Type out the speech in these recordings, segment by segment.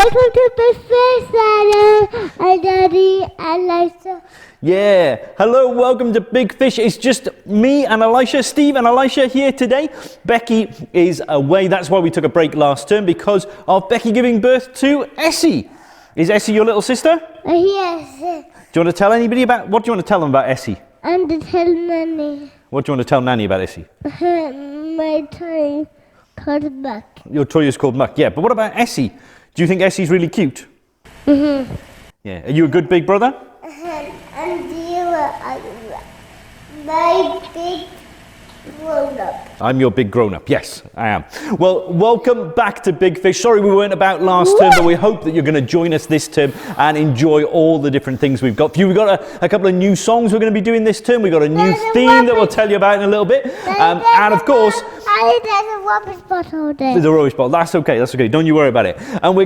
welcome to Big Fish, Anna and Daddy and Elisha. Yeah, hello, welcome to Big Fish. It's just me and Elisha, Steve and Elisha here today. Becky is away, that's why we took a break last term, because of Becky giving birth to Essie. Is Essie your little sister? Yes. Do you want to tell anybody about, what do you want to tell them about Essie? And to tell Nanny. What do you want to tell Nanny about Essie? My toy called back. Your toy is called Muck, yeah, but what about Essie? Do you think Essie's really cute? Mm-hmm. Yeah, are you a good big brother? And you are my big grown-up. I'm your big grown-up, yes, I am. Well, welcome back to Big Fish. Sorry we weren't about last term, but we hope that you're going to join us this term and enjoy all the different things we've got for you. We've got a couple of new songs we're going to be doing this term. We've got a new theme that we'll tell you about in a little bit. And of course... There's a rubbish bottle there. The rubbish bottle, that's okay, don't you worry about it. And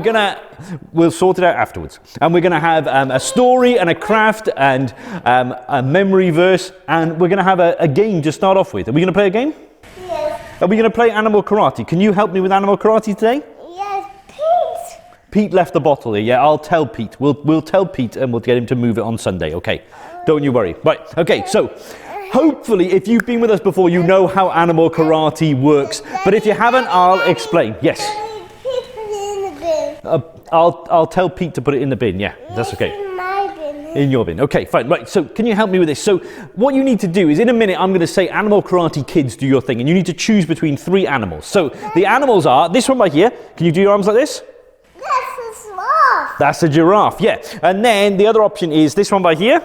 we'll sort it out afterwards. And we're going to have a story and a craft and a memory verse, and we're going to have a game to start off with. Are we going to play a game? Yes. Are we going to play Animal Karate? Can you help me with Animal Karate today? Yes, Pete. Pete left the bottle here. Yeah, I'll tell Pete. We'll tell Pete and we'll get him to move it on Sunday, okay? Don't you worry. Right, okay, so hopefully if you've been with us before, you know how Animal Karate works. But if you haven't, I'll explain. Yes. Pete put it in the bin. I'll tell Pete to put it in the bin. Yeah, that's okay. In my bin. In your bin. Okay, fine. Right, so can you help me with this? So what you need to do is in a minute I'm going to say Animal Karate Kids do your thing, and you need to choose between 3 animals. So the animals are this one right here. Can you do your arms like this? That's a sloth. That's a giraffe, yeah. And then the other option is this one right here.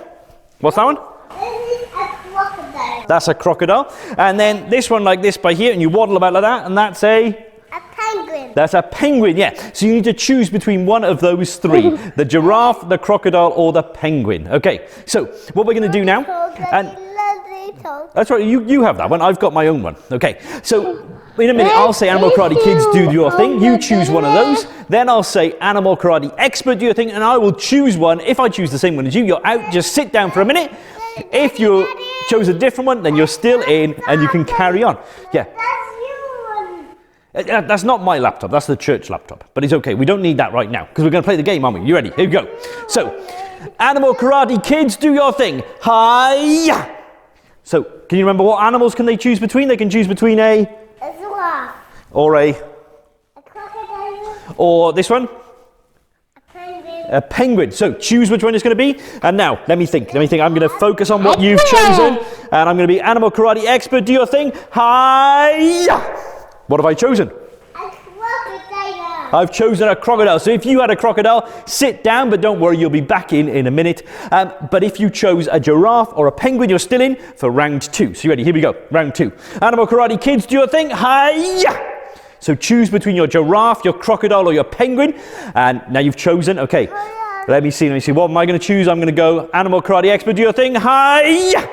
What's that one? This is a crocodile. That's a crocodile. And then this one like this by here, and you waddle about like that, and that's a... A penguin. That's a penguin, yeah. So you need to choose between one of those 3. The giraffe, the crocodile, or the penguin. Okay, so what we're going to do now... And that's right, you have that one. I've got my own one. Okay, so in a minute I'll say Animal Karate Kids do your thing. You choose one of those. Then I'll say Animal Karate Expert do your thing, and I will choose one. If I choose the same one as you, you're out. Just sit down for a minute. If you chose a different one, then you're still in and you can carry on. Yeah. That's not my laptop, that's the church laptop. But it's okay, we don't need that right now, because we're going to play the game, aren't we? You ready? Here we go. So, Animal Karate Kids, do your thing. Hi-ya! So, can you remember what animals can they choose between? They can choose between a giraffe. Or a Crocodile. or this one? A penguin. A penguin. So, choose which one it's going to be. And now, let me think. I'm going to focus on what you've chosen. And I'm going to be Animal Karate Expert, do your thing. Hi-ya! What have I chosen? A crocodile. I've chosen a crocodile. So if you had a crocodile, sit down, but don't worry, you'll be back in a minute. But if you chose a giraffe or a penguin, you're still in for round 2. So you ready? Here we go. Round 2. Animal Karate Kids, do your thing. Hi-ya! So choose between your giraffe, your crocodile, or your penguin. And now you've chosen. Okay. Let me see. What am I going to choose? I'm going to go Animal Karate Expert, do your thing. Hi-ya!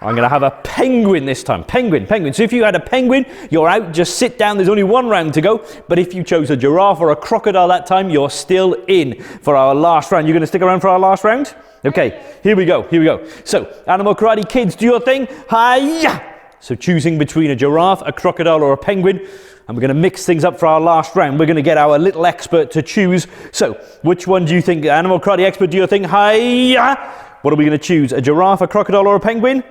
I'm going to have a penguin this time. Penguin. So if you had a penguin, you're out. Just sit down. There's only one round to go. But if you chose a giraffe or a crocodile that time, you're still in for our last round. You're going to stick around for our last round? Okay, here we go. So, Animal Karate Kids, do your thing. Hi-ya! So choosing between a giraffe, a crocodile, or a penguin. And we're going to mix things up for our last round. We're going to get our little expert to choose. So, which one do you think? Animal Karate Expert, do your thing. Hi-ya! What are we going to choose? A giraffe, a crocodile, or a penguin?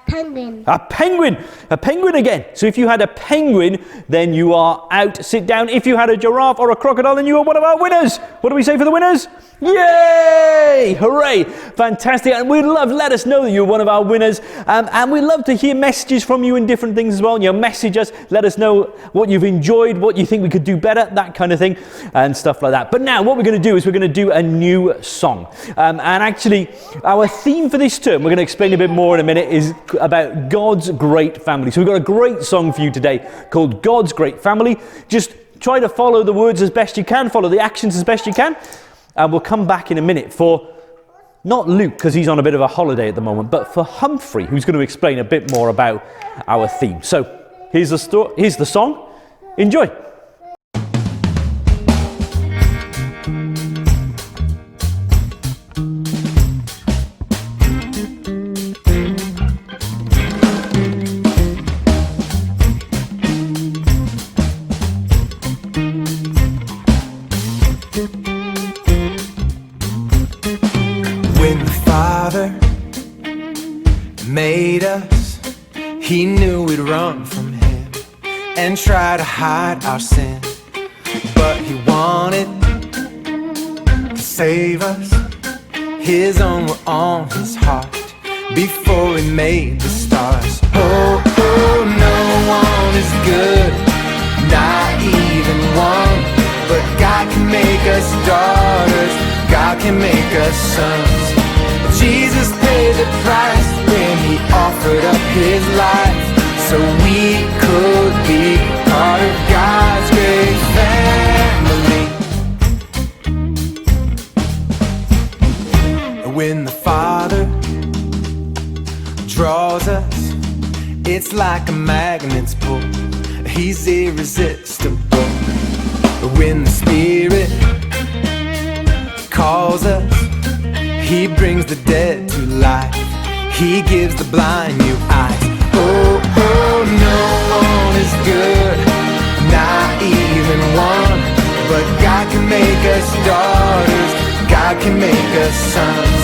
Penguin. A penguin again. So if you had a penguin, then you are out. Sit down. If you had a giraffe or a crocodile, then you are one of our winners. What do we say for the winners? Yay! Hooray! Fantastic. And let us know that you're one of our winners. And we'd love to hear messages from you in different things as well. And you message us, let us know what you've enjoyed, what you think we could do better, that kind of thing, and stuff like that. But now what we're going to do is we're going to do a new song. And actually, our theme for this term, we're going to explain a bit more in a minute, is about God's great family. So we've got a great song for you today called God's Great Family. Just try to follow the words as best you can, follow the actions as best you can. And we'll come back in a minute for, not Luke, because he's on a bit of a holiday at the moment, but for Humphrey, who's going to explain a bit more about our theme. So here's the song. Enjoy. When the Father made us, He knew we'd run from Him and try to hide our sin. But He wanted to save us. His own were on His heart before He made the stars. Oh, oh, no one is good, not even one. But God can make us daughters, God can make us sons. Jesus paid the price when He offered up His life, so we could be part of God's great family. When the Father draws us, it's like a magnet's pull. He's irresistible. When the Spirit calls us, He brings the dead to life. He gives the blind new eyes. Oh, oh, no one is good, not even one. But God can make us daughters, God can make us sons.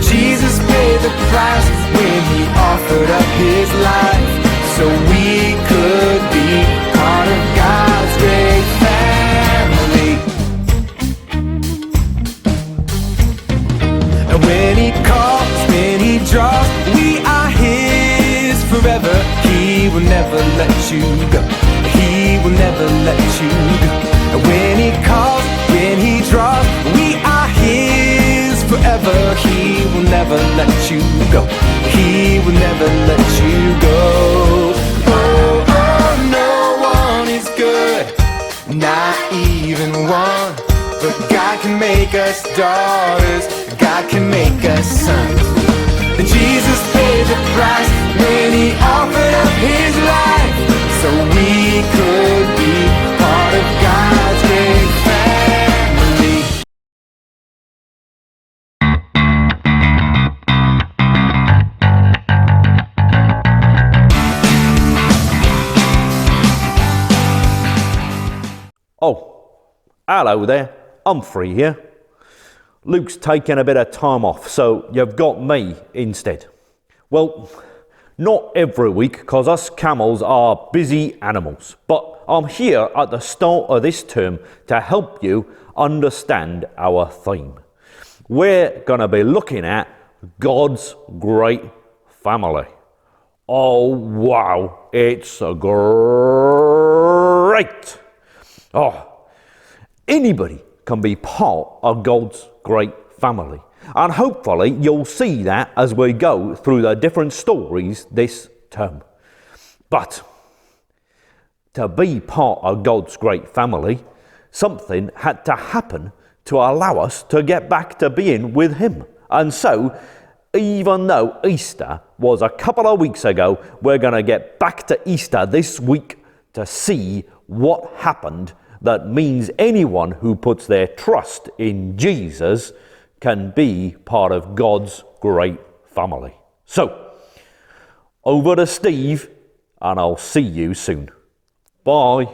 Jesus paid the price when He offered up His life, so we could be part of God's great family. And when He calls, when He draws, we are His forever. He will never let you go. He will never let you go. And when He calls, when He draws, we are His forever. He will never let you go. He will never let you go. Oh, oh, no one is good, not even one. But God can make us daughters, God can make us sons. Jesus paid the price when He offered up His life, so we could be part of God's great family. Oh, hello there, Humphrey here. Luke's taken a bit of time off, so you've got me instead. Well, not every week, because us camels are busy animals, but I'm here at the start of this term to help you understand our theme. We're going to be looking at God's great family. Oh, wow, it's great. Oh, anybody can be part of God's great family. And hopefully you'll see that as we go through the different stories this term. But to be part of God's great family, something had to happen to allow us to get back to being with Him. And so, even though Easter was a couple of weeks ago, we're going to get back to Easter this week to see what happened. That means anyone who puts their trust in Jesus can be part of God's great family. So, over to Steve, and I'll see you soon. Bye.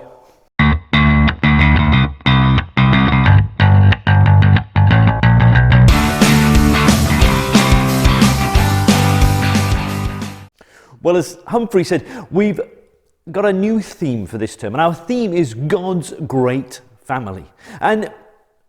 Well, as Humphrey said, we've got a new theme for this term, and our theme is God's great family. And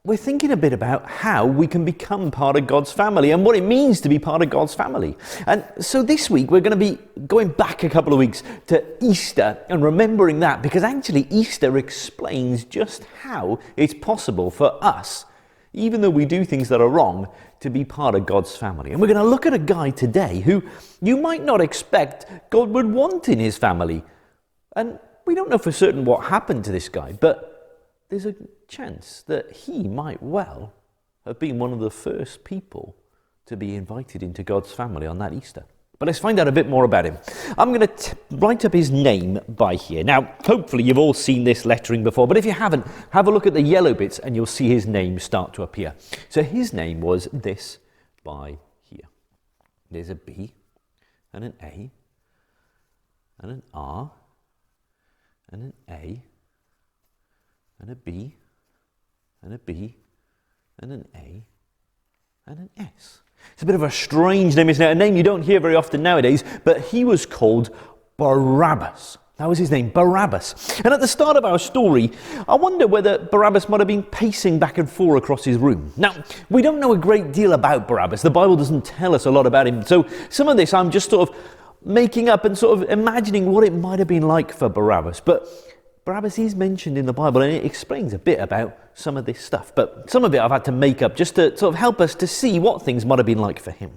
we're thinking a bit about how we can become part of God's family and what it means to be part of God's family. And so this week we're going to be going back a couple of weeks to Easter and remembering that, because actually Easter explains just how it's possible for us, even though we do things that are wrong, to be part of God's family. And we're going to look at a guy today who you might not expect God would want in His family. And we don't know for certain what happened to this guy, but there's a chance that he might well have been one of the first people to be invited into God's family on that Easter. But let's find out a bit more about him. I'm going to write up his name by here. Now, hopefully you've all seen this lettering before, but if you haven't, have a look at the yellow bits and you'll see his name start to appear. So his name was this by here. There's a B and an A and an R and an A and a B and a B, and an A, and an S. It's a bit of a strange name, isn't it? A name you don't hear very often nowadays, but he was called Barabbas. That was his name, Barabbas. And at the start of our story, I wonder whether Barabbas might have been pacing back and forth across his room. Now, we don't know a great deal about Barabbas. The Bible doesn't tell us a lot about him. So some of this I'm just sort of making up and sort of imagining what it might have been like for Barabbas. But Barabbas is mentioned in the Bible, and it explains a bit about some of this stuff. But some of it I've had to make up just to sort of help us to see what things might have been like for him.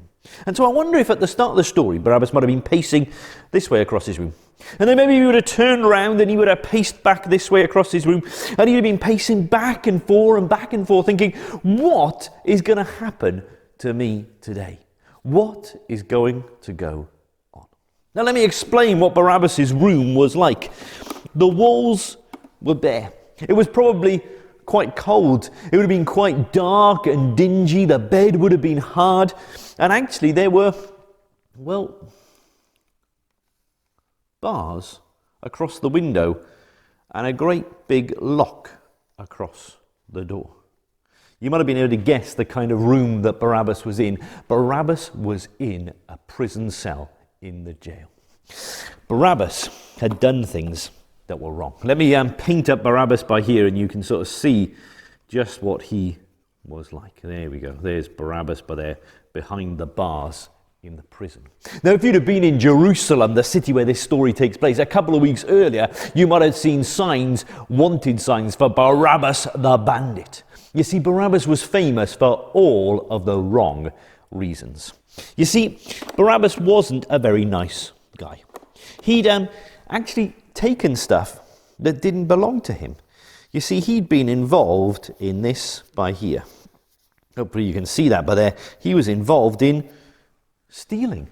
And so I wonder if at the start of the story, Barabbas might have been pacing this way across his room. And then maybe he would have turned around and he would have paced back this way across his room. And he'd have been pacing back and forth, thinking, what is going to happen to me today? What is going to go on? Now let me explain what Barabbas' room was like. The walls were bare. It was probably quite cold. It would have been quite dark and dingy. The bed would have been hard. And actually there were, well, bars across the window and a great big lock across the door. You might have been able to guess the kind of room that Barabbas was in. Barabbas was in a prison cell in the jail. Barabbas had done things that were wrong. Let me paint up Barabbas by here and you can sort of see just what he was like. There we go. There's Barabbas by there behind the bars in the prison. Now, if you'd have been in Jerusalem, the city where this story takes place, a couple of weeks earlier, you might have seen signs, wanted signs for Barabbas the bandit. You see, Barabbas was famous for all of the wrong reasons. You see, Barabbas wasn't a very nice guy. He'd actually taken stuff that didn't belong to him. You see, he'd been involved in this by here. Hopefully you can see that by there. He was involved in stealing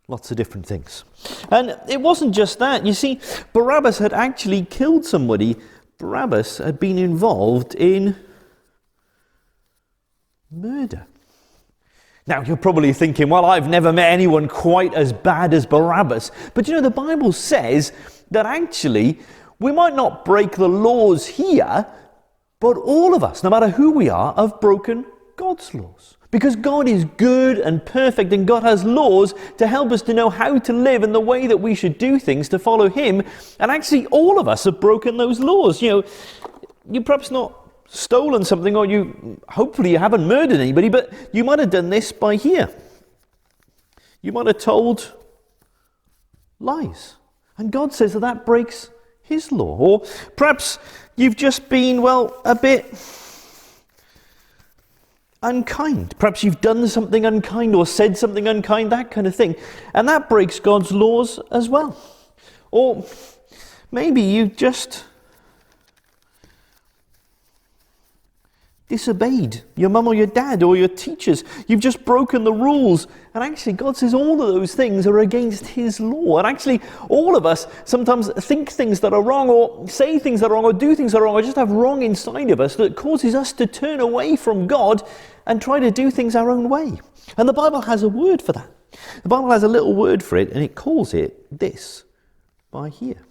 lots of different things. And it wasn't just that. You see, Barabbas had actually killed somebody. Barabbas had been involved in murder. Now, you're probably thinking, well, I've never met anyone quite as bad as Barabbas. But you know, the Bible says that actually we might not break the laws here, but all of us, no matter who we are, have broken God's laws. Because God is good and perfect, and God has laws to help us to know how to live and the way that we should do things to follow Him. And actually all of us have broken those laws. You know, you perhaps not stolen something, or hopefully you haven't murdered anybody, but you might have done this by here. You might have told lies. And God says that breaks His law. Or perhaps you've just been, well, a bit unkind. Perhaps you've done something unkind or said something unkind, that kind of thing. And that breaks God's laws as well. Or maybe you just disobeyed your mum or your dad or your teachers. You've just broken the rules. And actually God says all of those things are against His law. And actually all of us sometimes think things that are wrong, or say things that are wrong, or do things that are wrong, or just have wrong inside of us that causes us to turn away from God and try to do things our own way. And the Bible has a word for that. The Bible has a little word for it, and it calls it this by here.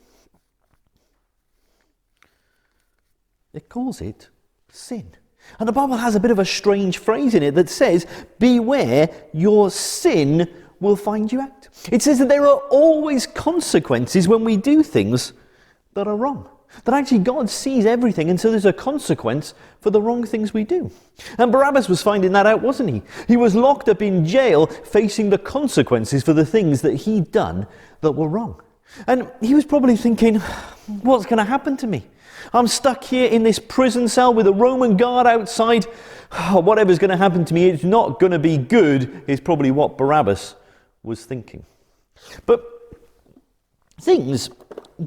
It calls it sin. And the Bible has a bit of a strange phrase in it that says, beware, your sin will find you out. It says that there are always consequences when we do things that are wrong. That actually God sees everything, and so there's a consequence for the wrong things we do. And Barabbas was finding that out, wasn't he? He was locked up in jail facing the consequences for the things that he'd done that were wrong. And he was probably thinking, what's going to happen to me? I'm stuck here in this prison cell with a Roman guard outside. Whatever's going to happen to me, it's not going to be good, is probably what Barabbas was thinking. But things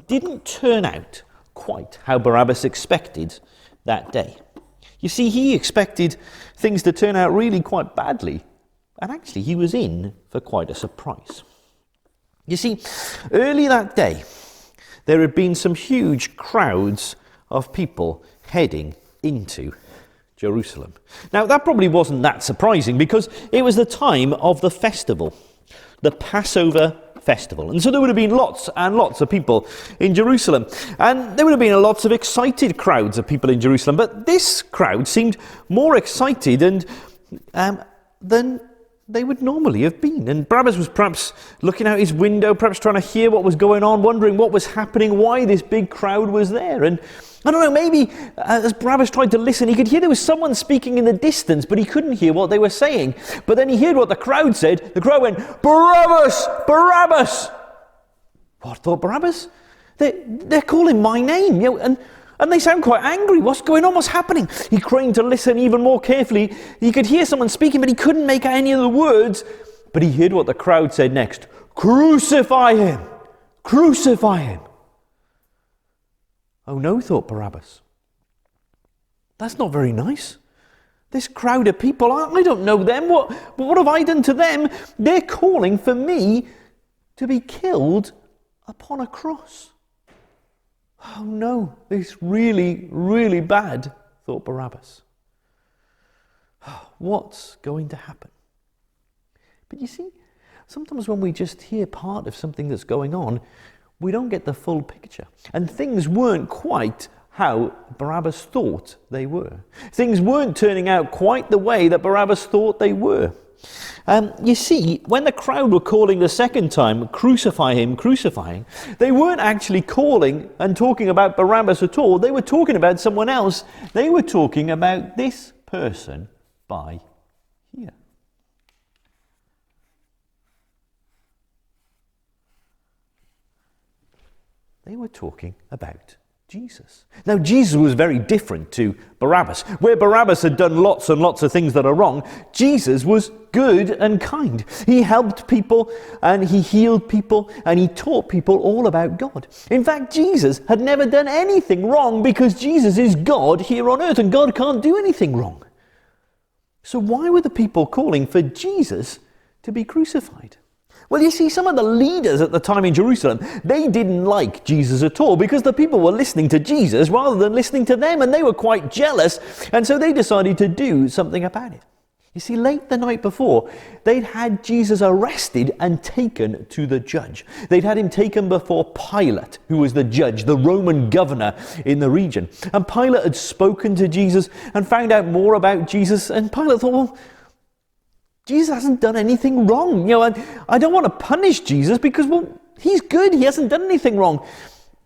didn't turn out quite how Barabbas expected that day. You see, he expected things to turn out really quite badly, and actually he was in for quite a surprise. You see, early that day, there had been some huge crowds of people heading into Jerusalem. Now, that probably wasn't that surprising, because it was the time of the festival, the Passover festival. And so there would have been lots and lots of people in Jerusalem. And there would have been lots of excited crowds of people in Jerusalem. But this crowd seemed more excited than they would normally have been. And Barabbas was perhaps looking out his window, perhaps trying to hear what was going on, wondering what was happening, why this big crowd was there. And I don't know, maybe as Barabbas tried to listen, he could hear there was someone speaking in the distance, but he couldn't hear what they were saying. But then he heard what the crowd said. The crowd went, "Barabbas! Barabbas!" What, thought Barabbas? They're calling my name, and they sound quite angry. What's going on? What's happening? He craned to listen even more carefully. He could hear someone speaking, but he couldn't make out any of the words. But he heard what the crowd said next. "Crucify him! Crucify him!" Oh no, thought Barabbas. That's not very nice. This crowd of people, I don't know them. What have I done to them? They're calling for me to be killed upon a cross. Oh no, it's really, really bad, thought Barabbas. What's going to happen? But you see, sometimes when we just hear part of something that's going on, we don't get the full picture. And things weren't quite how Barabbas thought they were. Things weren't turning out quite the way that Barabbas thought they were. You see, when the crowd were calling the second time, "Crucify him, crucify him," they weren't actually calling and talking about Barabbas at all. They were talking about someone else. They were talking about this person by here. They were talking about Jesus. Now, Jesus was very different to Barabbas. Where Barabbas had done lots and lots of things that are wrong, Jesus was good and kind. He helped people and he healed people and he taught people all about God. In fact, Jesus had never done anything wrong because Jesus is God here on earth and God can't do anything wrong. So why were the people calling for Jesus to be crucified? Well, you see, some of the leaders at the time in Jerusalem, they didn't like Jesus at all because the people were listening to Jesus rather than listening to them, and they were quite jealous, and so they decided to do something about it. You see, late the night before, they'd had Jesus arrested and taken to the judge. They'd had him taken before Pilate, who was the judge, the Roman governor in the region. And Pilate had spoken to Jesus and found out more about Jesus, and Pilate thought, well, Jesus hasn't done anything wrong. I don't want to punish Jesus because, well, he's good. He hasn't done anything wrong.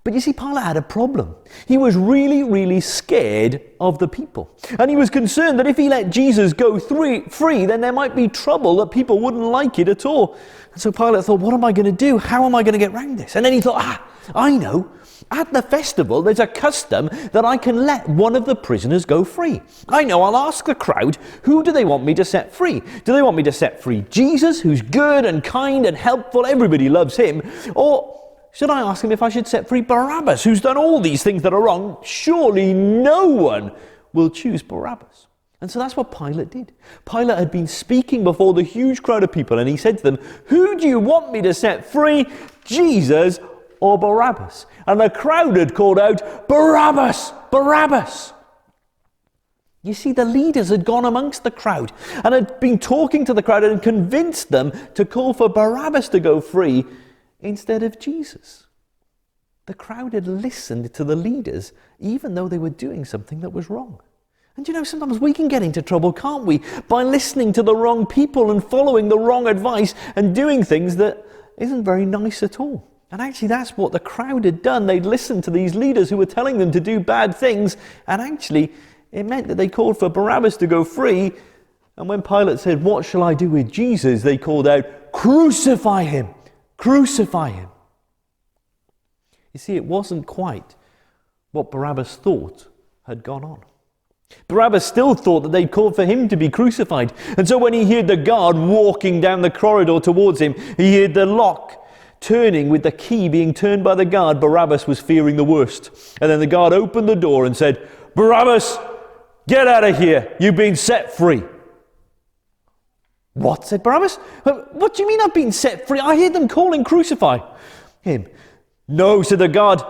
But you see, Pilate had a problem. He was really, really scared of the people. And he was concerned that if he let Jesus go free, then there might be trouble, that people wouldn't like it at all. And so Pilate thought, what am I going to do? How am I going to get around this? And then he thought, I know. At the festival, there's a custom that I can let one of the prisoners go free. I know, I'll ask the crowd, who do they want me to set free? Do they want me to set free Jesus, who's good and kind and helpful, everybody loves him? Or should I ask him if I should set free Barabbas, who's done all these things that are wrong? Surely no one will choose Barabbas. And so that's what Pilate did. Pilate had been speaking before the huge crowd of people, and he said to them, who do you want me to set free, Jesus or Barabbas? And the crowd had called out, Barabbas! Barabbas! You see, the leaders had gone amongst the crowd and had been talking to the crowd and convinced them to call for Barabbas to go free instead of Jesus. The crowd had listened to the leaders even though they were doing something that was wrong. And sometimes we can get into trouble, can't we? By listening to the wrong people and following the wrong advice and doing things that isn't very nice at all. And actually that's what the crowd had done. They'd listened to these leaders who were telling them to do bad things, and actually it meant that they called for Barabbas to go free. And when Pilate said, what shall I do with Jesus? They called out, crucify him! Crucify him! You see, it wasn't quite what Barabbas thought had gone on. Barabbas still thought that they'd called for him to be crucified. And so when he heard the guard walking down the corridor towards him, he heard the lock turning with the key being turned by the guard, Barabbas was fearing the worst. And then the guard opened the door and said, Barabbas, get out of here. You've been set free. What, said Barabbas? What do you mean I've been set free? I heard them calling crucify him. No, said the guard.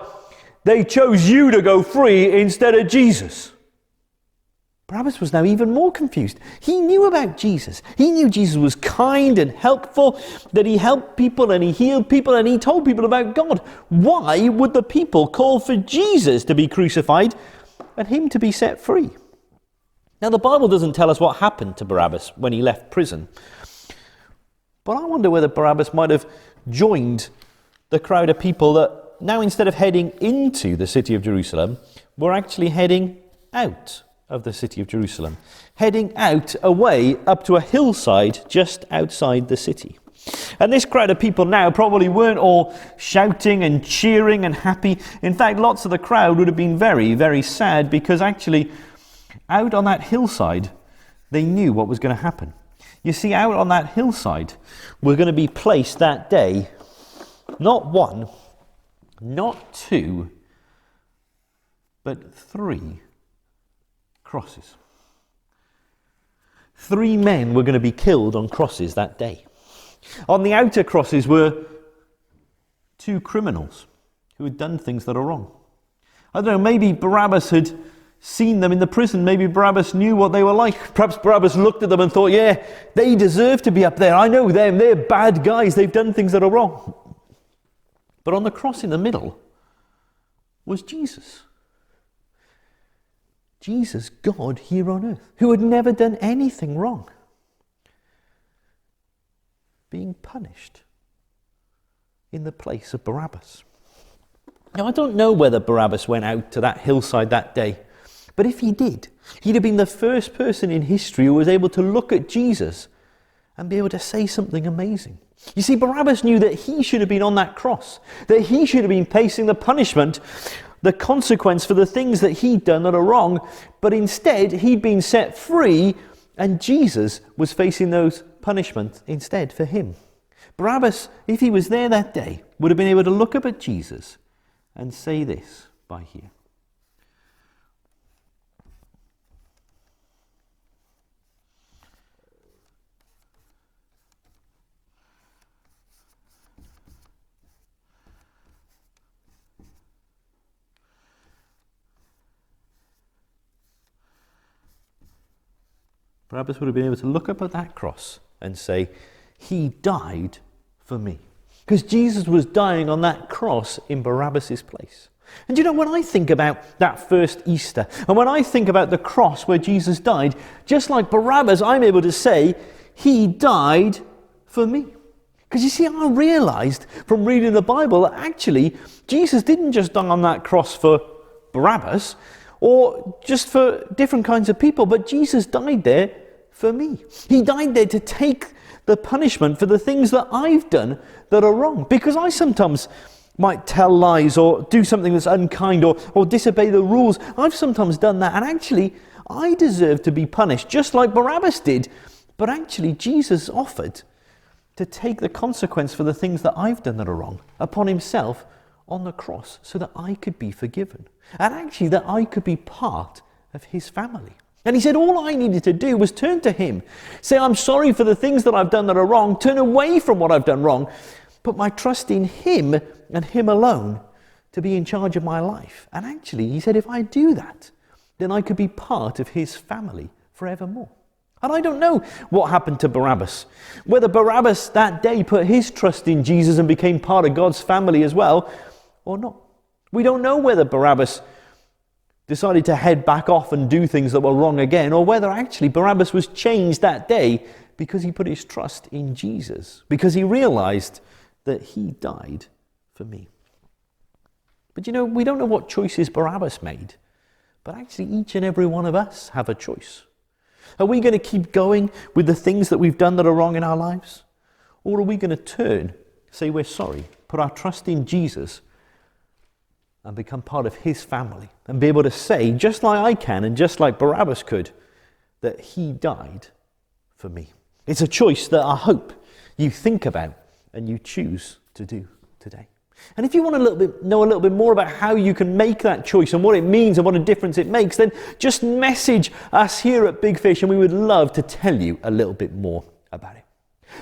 They chose you to go free instead of Jesus. Barabbas was now even more confused. He knew about Jesus. He knew Jesus was kind and helpful, that he helped people and he healed people and he told people about God. Why would the people call for Jesus to be crucified and him to be set free? Now, the Bible doesn't tell us what happened to Barabbas when he left prison. But I wonder whether Barabbas might have joined the crowd of people that now, instead of heading into the city of Jerusalem, were actually heading out of the city of Jerusalem, heading out away up to a hillside just outside the city. And this crowd of people now probably weren't all shouting and cheering and happy. In fact, lots of the crowd would have been very, very sad, because actually out on that hillside, they knew what was going to happen. You see, out on that hillside were going to be placed that day not one, not two, but 3 crosses. 3 men were going to be killed on crosses that day. On the outer crosses were 2 criminals who had done things that are wrong. I don't know, maybe Barabbas had seen them in the prison. Maybe Barabbas knew what they were like. Perhaps Barabbas looked at them and thought, yeah, they deserve to be up there. I know them. They're bad guys. They've done things that are wrong. But on the cross in the middle was Jesus. Jesus, God here on earth, who had never done anything wrong, being punished in the place of Barabbas. Now, I don't know whether Barabbas went out to that hillside that day, but if he did, he'd have been the first person in history who was able to look at Jesus and be able to say something amazing. You see, Barabbas knew that he should have been on that cross, that he should have been facing the punishment, the consequence for the things that he'd done that are wrong, but instead he'd been set free, and Jesus was facing those punishments instead for him. Barabbas, if he was there that day, would have been able to look up at Jesus and say this by here. Barabbas would have been able to look up at that cross and say, he died for me. Because Jesus was dying on that cross in Barabbas' place. And you know, when I think about that first Easter, and when I think about the cross where Jesus died, just like Barabbas, I'm able to say, he died for me. Because you see, I realized from reading the Bible that actually Jesus didn't just die on that cross for Barabbas, or just for different kinds of people, but Jesus died there for me. He died there to take the punishment for the things that I've done that are wrong. Because I sometimes might tell lies or do something that's unkind or disobey the rules. I've sometimes done that, and actually I deserve to be punished just like Barabbas did. But actually Jesus offered to take the consequence for the things that I've done that are wrong upon himself on the cross, so that I could be forgiven, and actually that I could be part of his family. And he said all I needed to do was turn to him, say I'm sorry for the things that I've done that are wrong, turn away from what I've done wrong, put my trust in him and him alone to be in charge of my life. And actually, he said, if I do that, then I could be part of his family forevermore. And I don't know what happened to Barabbas. Whether Barabbas that day put his trust in Jesus and became part of God's family as well, or not. We don't know whether Barabbas decided to head back off and do things that were wrong again, or whether actually Barabbas was changed that day because he put his trust in Jesus, because he realized that he died for me. But you know, we don't know what choices Barabbas made, but actually each and every one of us have a choice. Are we going to keep going with the things that we've done that are wrong in our lives? Or are we going to turn, say we're sorry, put our trust in Jesus, and become part of his family, and be able to say, just like I can and just like Barabbas could, that he died for me? It's a choice that I hope you think about and you choose to do today. And if you want to know a little bit more about how you can make that choice and what it means and what a difference it makes, then just message us here at Big Fish and we would love to tell you a little bit more about it.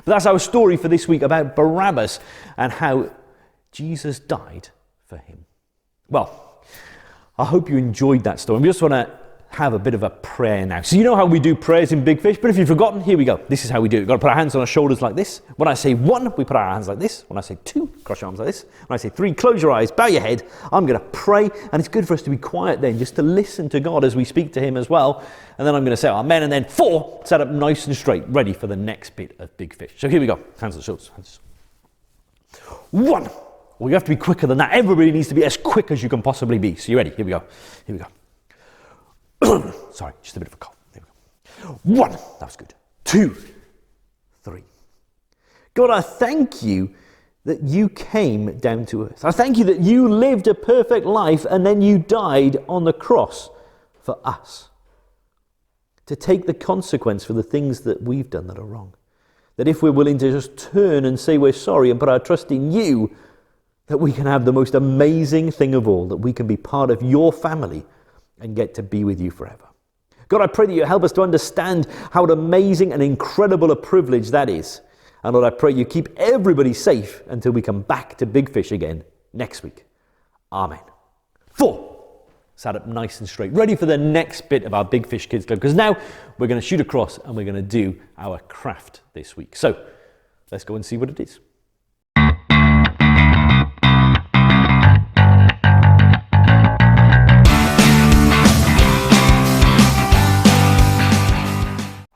But that's our story for this week about Barabbas and how Jesus died for him. Well, I hope you enjoyed that story. We just want to have a bit of a prayer now. So you know how we do prayers in Big Fish, but if you've forgotten, here we go. This is how we do it. We've got to put our hands on our shoulders like this. When I say 1, we put our hands like this. When I say 2, cross your arms like this. When I say 3, close your eyes, bow your head. I'm going to pray, and it's good for us to be quiet then, just to listen to God as we speak to him as well. And then I'm going to say amen, and then 4, set up nice and straight, ready for the next bit of Big Fish. So here we go. Hands on the shoulders. 1. Well, you have to be quicker than that. Everybody needs to be as quick as you can possibly be. So you ready? Here we go. Here we go. Sorry, just a bit of a cough. There we go. 1, that was good. 2, 3. God, I thank you that you came down to earth. I thank you that you lived a perfect life and then you died on the cross for us. To take the consequence for the things that we've done that are wrong. That if we're willing to just turn and say we're sorry and put our trust in you, that we can have the most amazing thing of all, that we can be part of your family and get to be with you forever. God, I pray that you help us to understand how amazing and incredible a privilege that is. And Lord, I pray you keep everybody safe until we come back to Big Fish again next week. Amen. 4. Sat up nice and straight, ready for the next bit of our Big Fish Kids Club, because now we're going to shoot across and we're going to do our craft this week. So let's go and see what it is.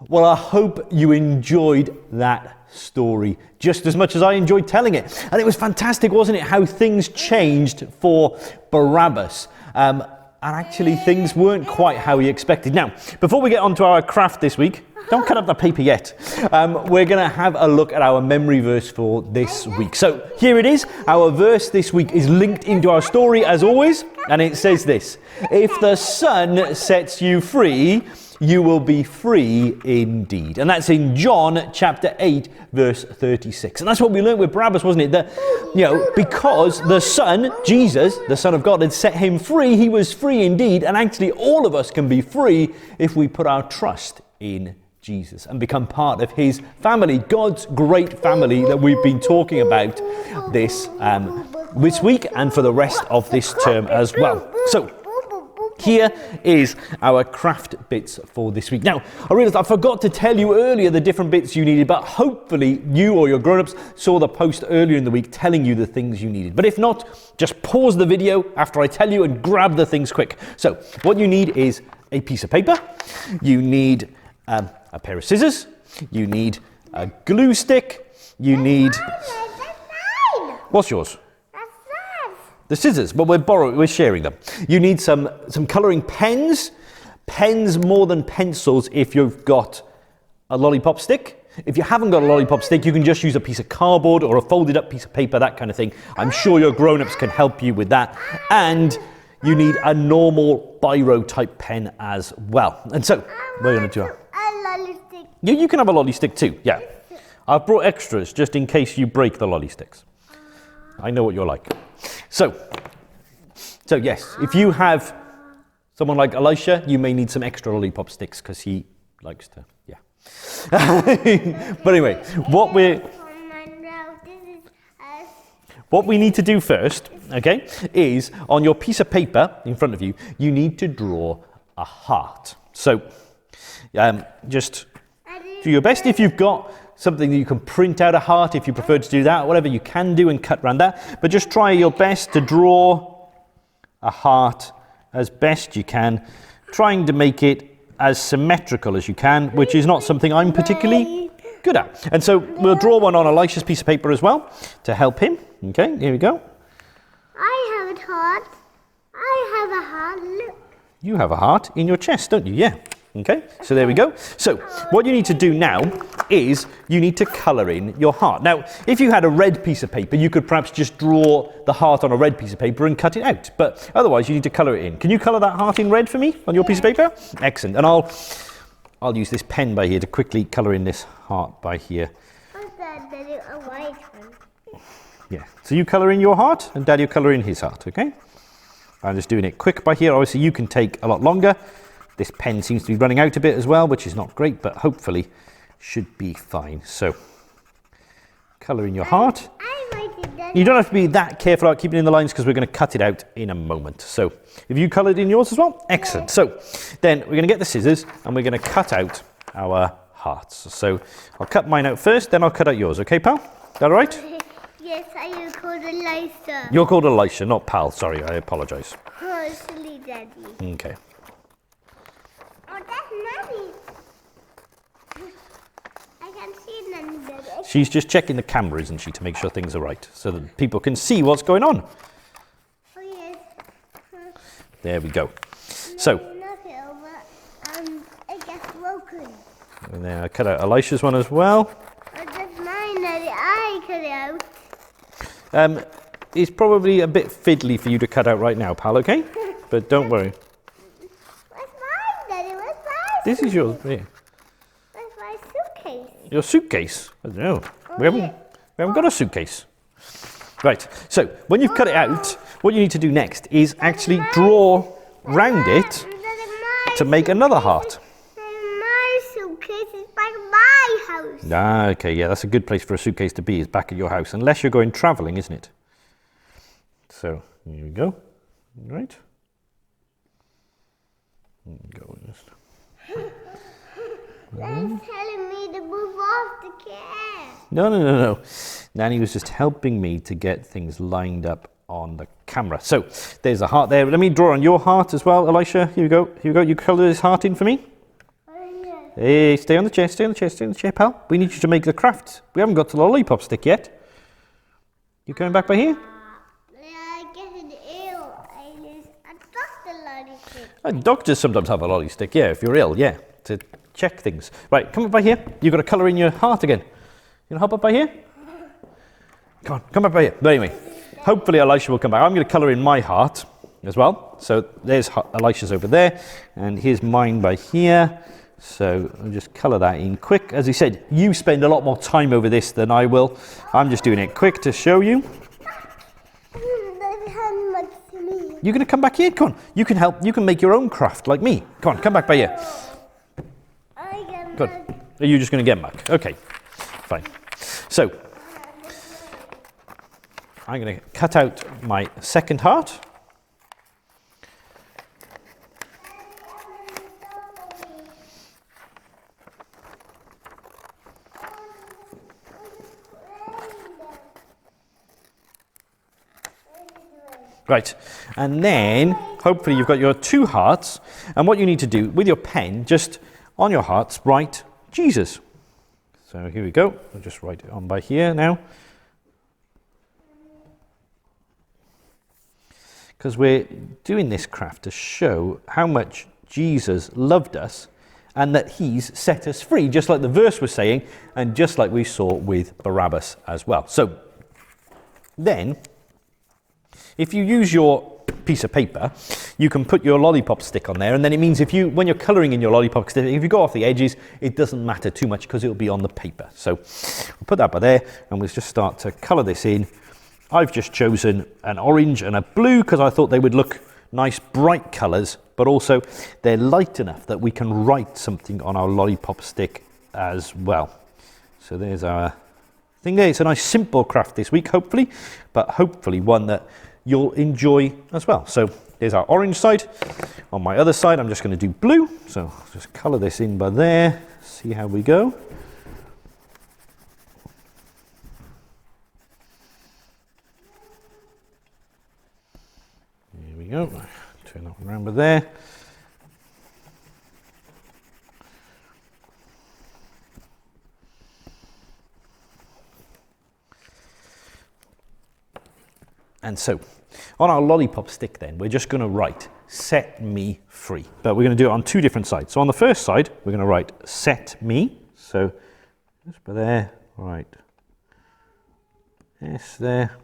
Well, I hope you enjoyed that story just as much as I enjoyed telling it. And it was fantastic, wasn't it, how things changed for Barabbas. And actually things weren't quite how he expected. Now, before we get on to our craft this week, don't cut up the paper yet. We're going to have a look at our memory verse for this week. So here it is. Our verse this week is linked into our story as always. And it says this: if the Son sets you free, you will be free indeed. And that's in John chapter 8, verse 36. And that's what we learned with Barabbas, wasn't it? That, because the Son, Jesus, the Son of God, had set him free, he was free indeed. And actually all of us can be free if we put our trust in Jesus and become part of his family, God's great family that we've been talking about this week and for the rest of this term as well. So, here is our craft bits for this week. Now, I realised I forgot to tell you earlier the different bits you needed, but hopefully you or your grown-ups saw the post earlier in the week telling you the things you needed. But if not, just pause the video after I tell you and grab the things quick. So, what you need is a piece of paper, you need a pair of scissors, you need a glue stick, you need... What's yours? The scissors, but we're sharing them. You need some colouring pens more than pencils if you've got a lollipop stick. If you haven't got a lollipop stick, you can just use a piece of cardboard or a folded up piece of paper, that kind of thing. I'm sure your grown-ups can help you with that. And you need a normal biro type pen as well. And so, we're going to do a lolly stick. You can have a lolly stick too, yeah. I've brought extras just in case you break the lolly sticks. I know what you're like. So yes, if you have someone like Elisha, you may need some extra lollipop sticks because he likes to, yeah. But anyway, what we need to do first, okay, is on your piece of paper in front of you, you need to draw a heart. So just do your best. If you've got something that you can print out a heart, if you prefer to do that, whatever you can do and cut around that. But just try your best to draw a heart as best you can, trying to make it as symmetrical as you can, which is not something I'm particularly good at. And so we'll draw one on Elisha's piece of paper as well to help him. Okay, here we go. I have a heart. I have a heart. Look. You have a heart in your chest, don't you? Yeah. Okay, so there we go. So what you need to do now is you need to colour in your heart. Now, if you had a red piece of paper, you could perhaps just draw the heart on a red piece of paper and cut it out. But otherwise, you need to colour it in. Can you colour that heart in red for me on your piece of paper? Excellent. And I'll use this pen by here to quickly colour in this heart by here. A white one. Yeah, so you colour in your heart and Daddy will colour in his heart, okay? I'm just doing it quick by here. Obviously, you can take a lot longer. This pen seems to be running out a bit as well, which is not great, but hopefully should be fine. So, colour in your heart. You don't have to be that careful about keeping in the lines because we're going to cut it out in a moment. So have you coloured in yours as well? Excellent. So then we're going to get the scissors and we're going to cut out our hearts. So I'll cut mine out first, then I'll cut out yours. Okay, pal? Is that all right? Yes, I am called Elisha. You're called Elisha, not pal. Sorry, I apologise. Oh, silly daddy. Okay. Oh, that's Nanny. I can see Nanny baby. She's just checking the camera, isn't she, to make sure things are right, so that people can see what's going on. Oh, yes. There we go. So, Not here, but it gets broken. and then I cut out Elisha's one as well. Oh, that's mine, Daddy. I cut it out. It's probably a bit fiddly for you to cut out right now, pal, okay? But don't worry. Where's mine, Daddy? Where's mine? This is yours. Yeah. Where's my suitcase? Your suitcase. I don't know. We haven't got a suitcase. Right. So when you've cut it out, what you need to do next is actually draw round it to make another heart. My suitcase is back at my house. Ah, okay. Yeah, that's a good place for a suitcase to be, is back at your house, unless you're going travelling, isn't it? So here we go. Right. Go. Dad's telling me to move off the car. No. Nanny was just helping me to get things lined up on the camera. So there's a heart there. Let me draw on your heart as well, Elisha. Here we go. You colour this heart in for me. Oh, yes. Hey, stay on the chair, pal. We need you to make the craft. We haven't got to the lollipop stick yet. You coming back by here? I get an ill. I got the lollipop. Doctors sometimes have a lolly stick, yeah, if you're ill, yeah, to check things. Right, come up by here. You've got to colour in your heart again. You want to hop up by here? Come on, come up by here. But anyway, hopefully Elisha will come back. I'm going to colour in my heart as well. So there's Elisha's over there, and here's mine by here. So I'll just colour that in quick. As he said, you spend a lot more time over this than I will. I'm just doing it quick to show you. That hand much to me. You're going to come back here? Come on. You can help. You can make your own craft like me. Come on, come back by here. I get Good. mad. Are you just going to get back? Okay, fine. So I'm going to cut out my second heart. Right, and then hopefully you've got your two hearts, and what you need to do with your pen, just on your hearts, write Jesus. So here we go, I'll just write it on by here now. Because we're doing this craft to show how much Jesus loved us and that he's set us free, just like the verse was saying, and just like we saw with Barabbas as well. So then, if you use your piece of paper, you can put your lollipop stick on there, and then it means when you're colouring in your lollipop stick, if you go off the edges, it doesn't matter too much because it'll be on the paper. So we'll put that by there, and we'll just start to colour this in. I've just chosen an orange and a blue because I thought they would look nice, bright colours, but also they're light enough that we can write something on our lollipop stick as well. So there's our thing there. It's a nice simple craft this week, hopefully, but hopefully one that you'll enjoy as well. So there's our orange side. On my other side, I'm just going to do blue. So I'll just colour this in by there, see how we go. Here we go. Turn that one around by there. And so, on our lollipop stick then, we're just going to write, set me free. But we're going to do it on two different sides. So on the first side, we're going to write, set me. So, just by there, right. Yes, there.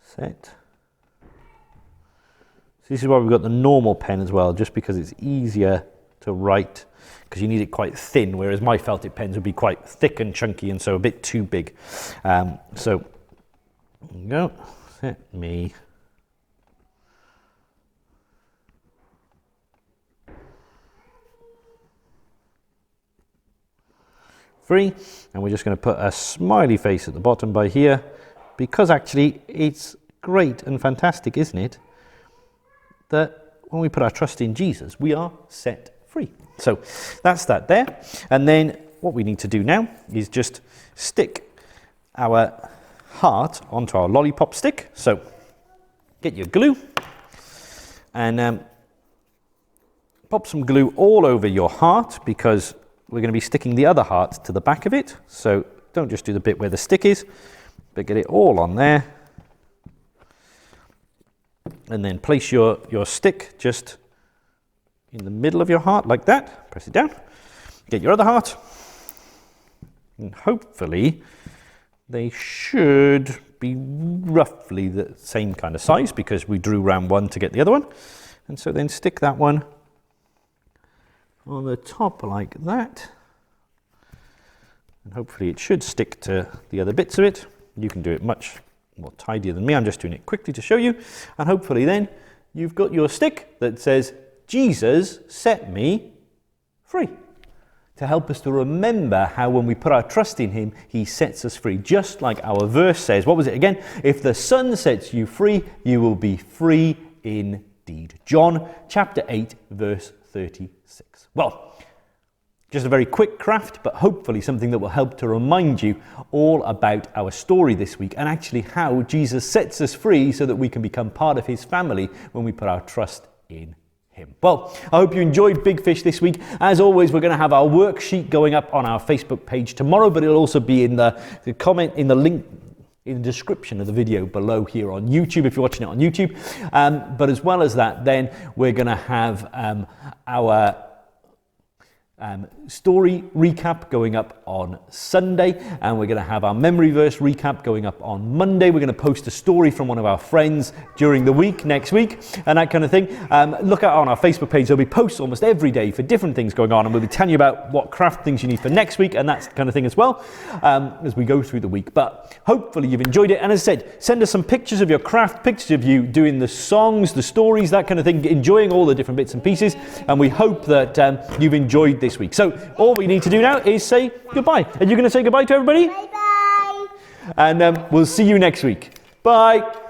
Set. So this is why we've got the normal pen as well, just because it's easier to write, because you need it quite thin, whereas my felt tip pens would be quite thick and chunky and so a bit too big. So, there we go, set me. free. And we're just going to put a smiley face at the bottom by here, because actually it's great and fantastic, isn't it, that when we put our trust in Jesus, we are set free. So that's that there. And then what we need to do now is just stick our heart onto our lollipop stick. So get your glue and pop some glue all over your heart, because we're going to be sticking the other heart to the back of it. So don't just do the bit where the stick is, but get it all on there. And then place your stick just in the middle of your heart like that. Press it down. Get your other heart. And hopefully they should be roughly the same kind of size, because we drew round one to get the other one. And so then stick that one on the top like that. And hopefully it should stick to the other bits of it. You can do it much more tidier than me. I'm just doing it quickly to show you. And hopefully then you've got your stick that says, Jesus set me free. To help us to remember how when we put our trust in him, he sets us free. Just like our verse says. What was it again? If the Son sets you free, you will be free indeed. John chapter 8, verse 36. Well, just a very quick craft, but hopefully something that will help to remind you all about our story this week, and actually how Jesus sets us free so that we can become part of his family when we put our trust in him. Well, I hope you enjoyed Big Fish this week. As always, we're going to have our worksheet going up on our Facebook page tomorrow, but it'll also be in the comment, in the link, in the description of the video below here on YouTube, if you're watching it on YouTube. But as well as that, then we're going to have our story recap going up on Sunday, and we're going to have our memory verse recap going up on Monday. We're going to post a story from one of our friends during the week, next week, and that kind of thing. Look out on our Facebook page. There'll be posts almost every day for different things going on, and we'll be telling you about what craft things you need for next week and that kind of thing as well, as we go through the week. But hopefully you've enjoyed it, and as I said, send us some pictures of your craft, pictures of you doing the songs, the stories, that kind of thing, enjoying all the different bits and pieces, and we hope that you've enjoyed this week. So all we need to do now is say goodbye. Are you going to say goodbye to everybody? Bye-bye. And we'll see you next week. Bye.